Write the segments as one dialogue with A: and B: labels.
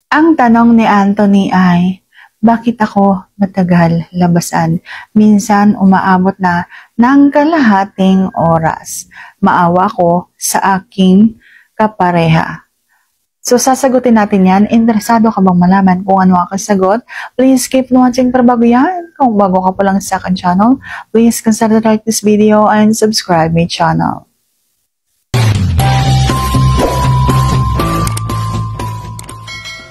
A: Ang tanong ni Anthony ay, bakit ako matagal labasan? Minsan umaabot na ng kalahating oras. Maawa ko sa aking kapareha. So sasagutin natin yan. Interesado ka bang malaman kung ano ang kasagot? Please keep watching para bago yan. Kung bago ka pa lang sa akin channel, please consider like this video and subscribe my channel.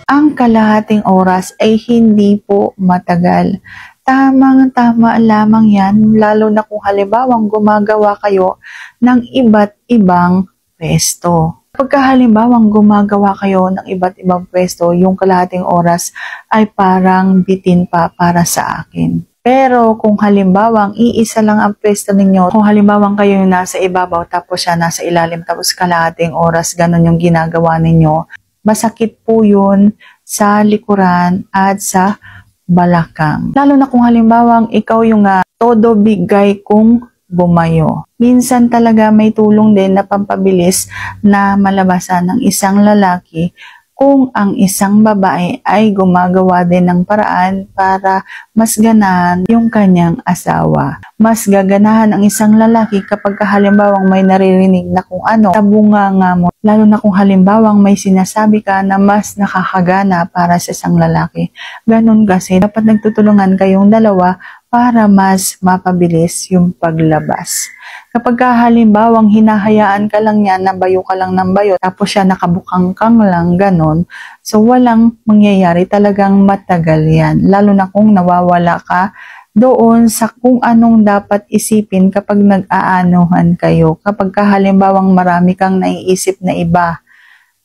A: Ang kalahating oras ay hindi po matagal. Tamang-tama lamang yan, lalo na kung halimbawang gumagawa kayo ng iba't ibang pwesto. Pagka halimbawang gumagawa kayo ng iba't ibang pwesto, yung kalahating oras ay parang bitin pa para sa akin. Pero kung halimbawang iisa lang ang pwesto ninyo, kung halimbawang kayo yung nasa ibabaw tapos siya nasa ilalim tapos kalahating oras, ganun yung ginagawa ninyo, masakit po yun sa likuran at sa balakang. Lalo na kung halimbawang ikaw yung todo bigay kung bumayo. Minsan talaga may tulong din na pampabilis na malabasan ng isang lalaki kung ang isang babae ay gumagawa din ng paraan para mas ganahan yung kanyang asawa. Mas gaganahan ang isang lalaki kapag halimbawang may naririnig na kung ano sa bunganga mo. Lalo na kung halimbawang may sinasabi ka na mas nakakagana para sa isang lalaki. Ganun kasi dapat nagtutulungan kayong dalawa para mas mapabilis yung paglabas. Kapag halimbawang hinahayaan ka lang niya, nabayo ka lang ng bayo, tapos siya nakabukangkang lang, ganon. So, walang mangyayari, talagang matagal yan. Lalo na kung nawawala ka doon sa kung anong dapat isipin kapag nag-aanuhan kayo. Kapag halimbawang marami kang naiisip na iba,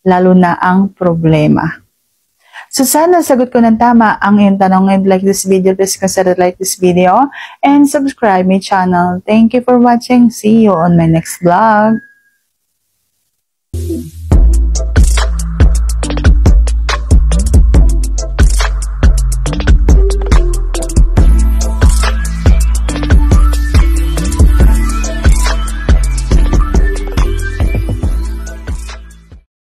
A: lalo na ang problema. So sana sagot ko ng tama ang iyong tanong, and like this video, please consider like this video and subscribe my channel. Thank you for watching. See you on my next vlog.